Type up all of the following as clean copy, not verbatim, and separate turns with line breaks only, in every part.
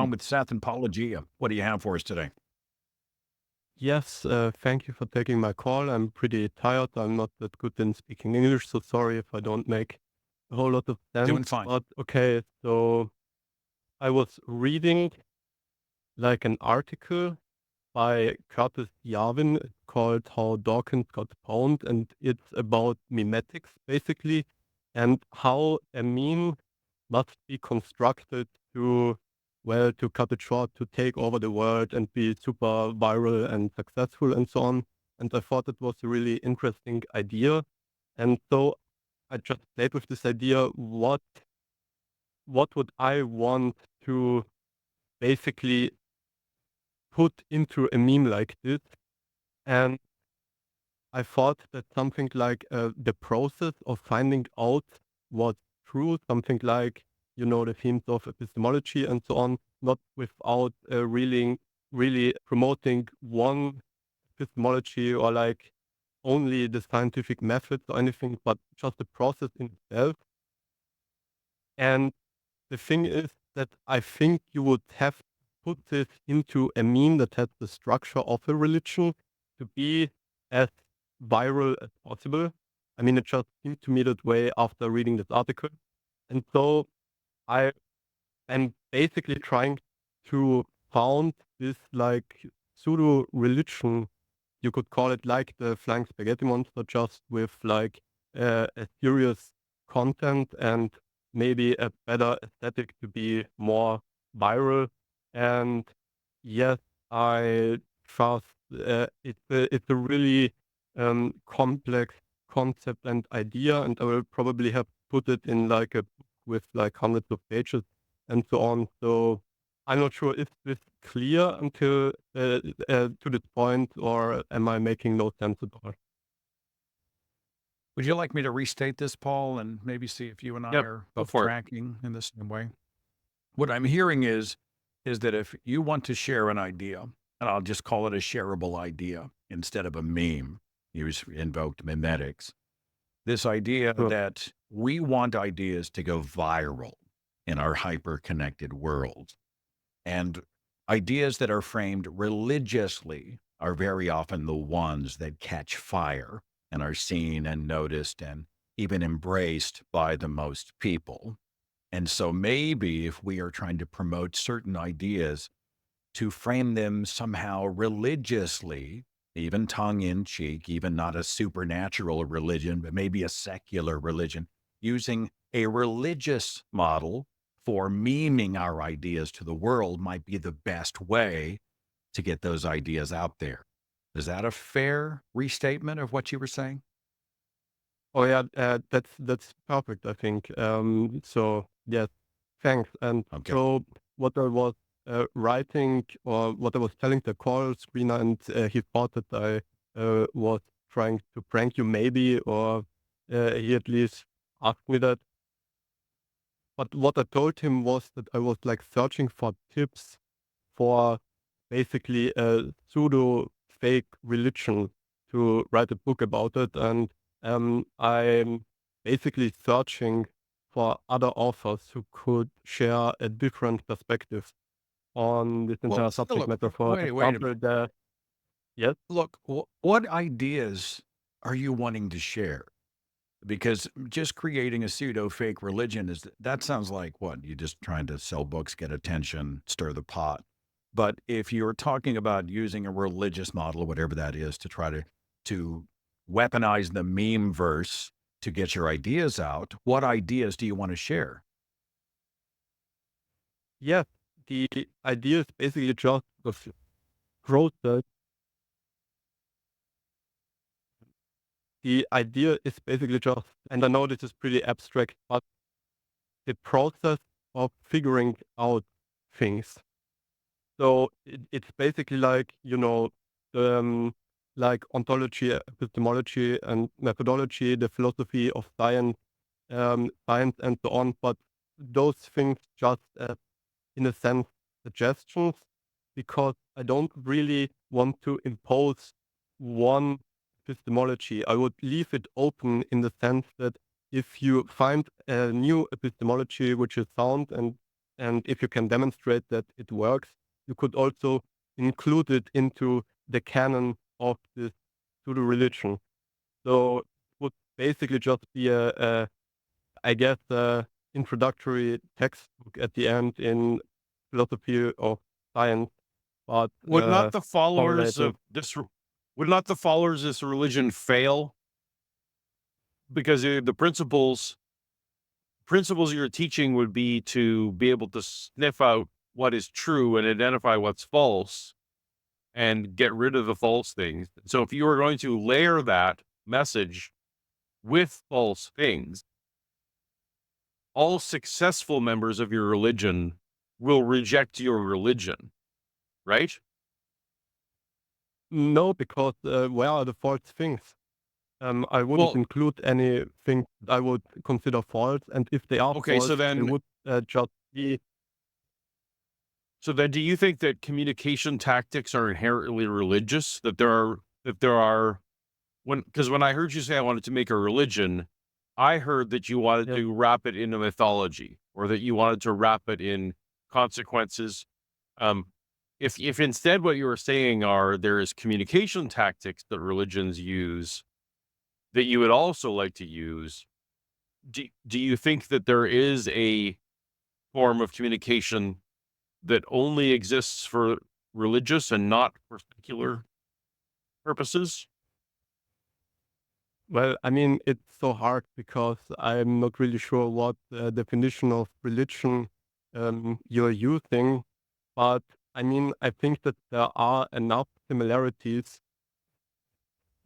on with Seth and Paulogia. What do you have for us today?
Yes, thank you for taking my call. I'm pretty tired. I'm not that good in speaking English, so sorry if I don't make a whole lot of sense.
Doing fine.
But okay, so I was reading like an article by Curtis Yarvin called How Dawkins Got Pwned, and it's about memetics basically, and how a meme must be constructed to, well, to cut it short, to take over the world and be super viral and successful and so on. And I thought it was a really interesting idea. And so I just played with this idea. What would I want to basically put into a meme like this? And I thought that something like the process of finding out what's true, something like, the themes of epistemology and so on, not without really promoting one epistemology or like only the scientific methods or anything, but just the process in itself. And the thing is that I think you would have to put this into a meme that has the structure of a religion to be as viral as possible. I mean, it just seemed to me that way after reading this article. And so I am basically trying to found this like pseudo religion, you could call it, like the Flying Spaghetti Monster, just with like a serious content and maybe a better aesthetic to be more viral. And yes, I trust it's a really complex concept and idea, and I will probably have put it in like a book with like hundreds of pages and so on. So I'm not sure if this clear until to this point, or am I making no sense at all?
Would you like me to restate this, Paul, and maybe see if you and I
Yep,
are
go
both
for it.
tracking in the same way? What I'm hearing is that if you want to share an idea, and I'll just call it a shareable idea instead of a meme, you invoked memetics. This idea
Sure.
that we want ideas to go viral in our hyper connected world. And ideas that are framed religiously are very often the ones that catch fire and are seen and noticed and even embraced by the most people. And so maybe if we are trying to promote certain ideas, to frame them somehow religiously, even tongue in cheek, even not a supernatural religion, but maybe a secular religion, using a religious model for memeing our ideas to the world might be the best way to get those ideas out there. Is that a fair restatement of what you were saying?
Oh yeah, that's perfect, I think. So yes, thanks. And
Okay.
so what I was writing, or what I was telling the call screener, and he thought that I was trying to prank you, maybe, or he at least asked me that. But what I told him was that I was like searching for tips for basically a pseudo fake religion to write a book about it. And I'm basically searching for other authors who could share a different perspective on this
Well,
entire subject
look,
matter. For
wait a
example,
minute.
yes,
Look, what ideas are you wanting to share? Because just creating a pseudo fake religion that sounds like what? You just trying to sell books, get attention, stir the pot. But if you're talking about using a religious model, whatever that is, to try to weaponize the meme verse to get your ideas out, what ideas do you want to share?
yes, the idea is basically just the process. The idea is basically just, and I know this is pretty abstract, but the process of figuring out things. So it's basically like, like ontology, epistemology, and methodology, the philosophy of science, and so on. But those things just, in a sense, suggestions, because I don't really want to impose one epistemology. I would leave it open in the sense that if you find a new epistemology which is sound and and if you can demonstrate that it works, you could also include it into the canon of this pseudo religion. So it would basically just be I guess, a introductory textbook at the end in philosophy of science, but
Would not the followers
correlated.
of this would not the followers of this religion fail because the principles you're teaching would be to be able to sniff out what is true and identify what's false and get rid of the false things. So if you are going to layer that message with false things, all successful members of your religion will reject your religion, right?
No, because where are the false things? I wouldn't
Well,
include anything I would consider false, and if they are
okay,
false, they would just be.
so then do you think that communication tactics are inherently religious? That there are when I heard you say I wanted to make a religion, I heard that you wanted
Yeah.
to wrap it in a mythology or that you wanted to wrap it in consequences. Um, if instead what you were saying are there is communication tactics that religions use that you would also like to use, do you think that there is a form of communication that only exists for religious and not for secular purposes?
Well, I mean, it's so hard because I'm not really sure what definition of religion you're using. But I mean, I think that there are enough similarities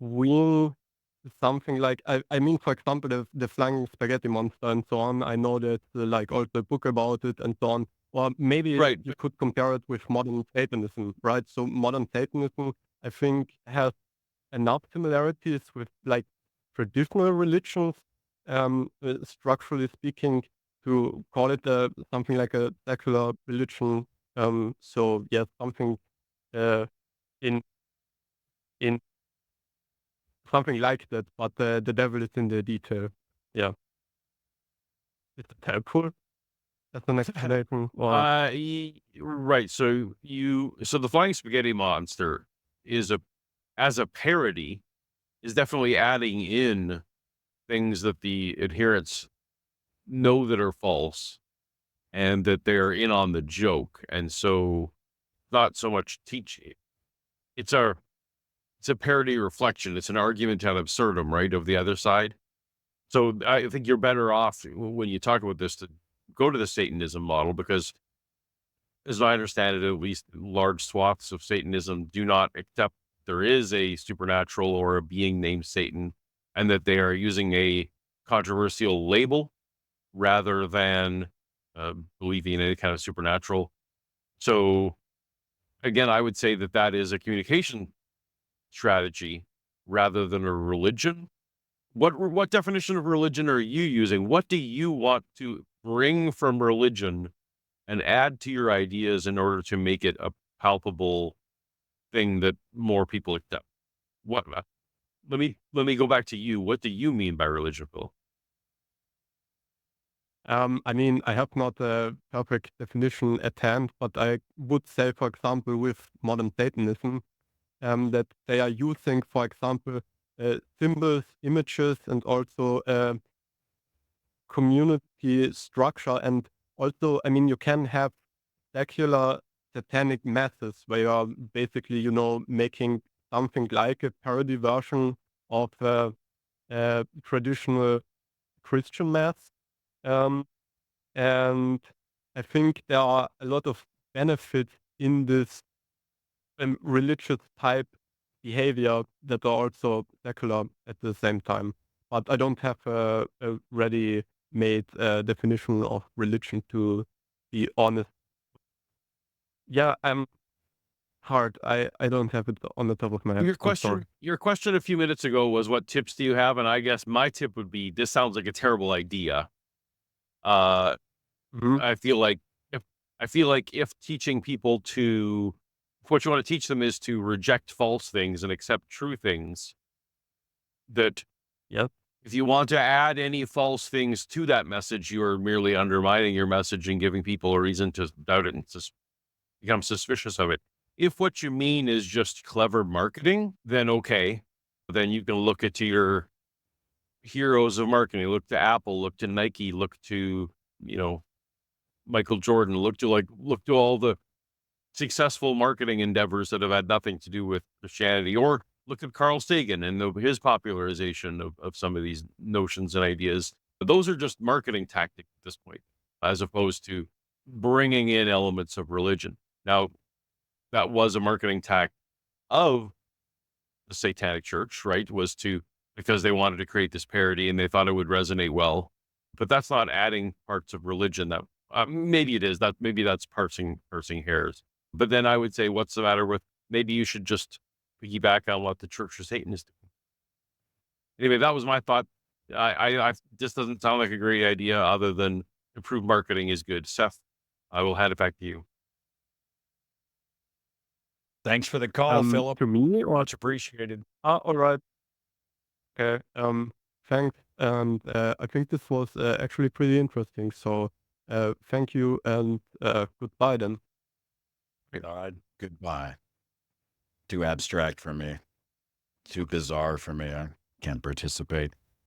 between something like I mean, for example, the flying spaghetti monster and so on. I know that like also a book about it and so on. Or maybe
Right.
you could compare it with modern Satanism, right? So modern Satanism, I think, has enough similarities with like traditional religions, structurally speaking, to call it something like a secular religion. So yes, something uh, in in something like that, but the devil is in the detail. Yeah, is it helpful as an explanation? Or
Right. So the flying spaghetti monster is as a parody is definitely adding in things that the adherents know that are false and that they're in on the joke. And so not so much teaching. It's a it's a parody reflection. It's an argument ad absurdum, right, of the other side. So I think you're better off when you talk about this to go to the Satanism model because as I understand it, at least large swaths of Satanism do not accept there is a supernatural or a being named Satan, and that they are using a controversial label rather than believing in any kind of supernatural. So, again, I would say that that is a communication strategy rather than a religion. What definition of religion are you using? What do you want to bring from religion and add to your ideas in order to make it a palpable thing that more people accept? What let me go back to you. What do you mean by religion, Phil?
I mean, I have not a perfect definition at hand, but I would say, for example, with modern Satanism, that they are using, for example, symbols, images, and also community structure. And also, I mean, you can have secular satanic masses where you are basically, making something like a parody version of traditional Christian mass. Um, and I think there are a lot of benefits in this religious type behavior that are also secular at the same time. But I don't have a ready-made definition of religion, to be honest. Yeah, I'm hard. I don't have it on the top of my head. I'm sorry.
Your question a few minutes ago was what tips do you have? And I guess my tip would be this sounds like a terrible idea. Uh,
Mhm.
I feel like if if teaching people to if what you want to teach them is to reject false things and accept true things, that
Yes.
If you want to add any false things to that message, you are merely undermining your message and giving people a reason to doubt it and become suspicious of it. If what you mean is just clever marketing, then okay. Then you can look at your heroes of marketing. Look to Apple, look to Nike, look to, Michael Jordan, look to all the successful marketing endeavors that have had nothing to do with Christianity, or look at Carl Sagan and his popularization of some of these notions and ideas. Those are just marketing tactics at this point, as opposed to bringing in elements of religion. Now, that was a marketing tact of the Satanic Church, right? Because they wanted to create this parody and they thought it would resonate well. But that's not adding parts of religion that maybe it is. Maybe that's parsing hairs. But then I would say, what's the matter with, maybe you should just piggyback on what the Church of Satan is doing. Anyway, that was my thought. I this doesn't sound like a great idea, other than improved marketing is good. Seth, I will hand it back to you.
Thanks for the call, Philip.
To me, or
Much appreciated.
all right. Okay. Thanks. And I think this was actually pretty interesting. So thank you and goodbye then.
Goodbye. Too abstract for me. Too bizarre for me. I can't participate.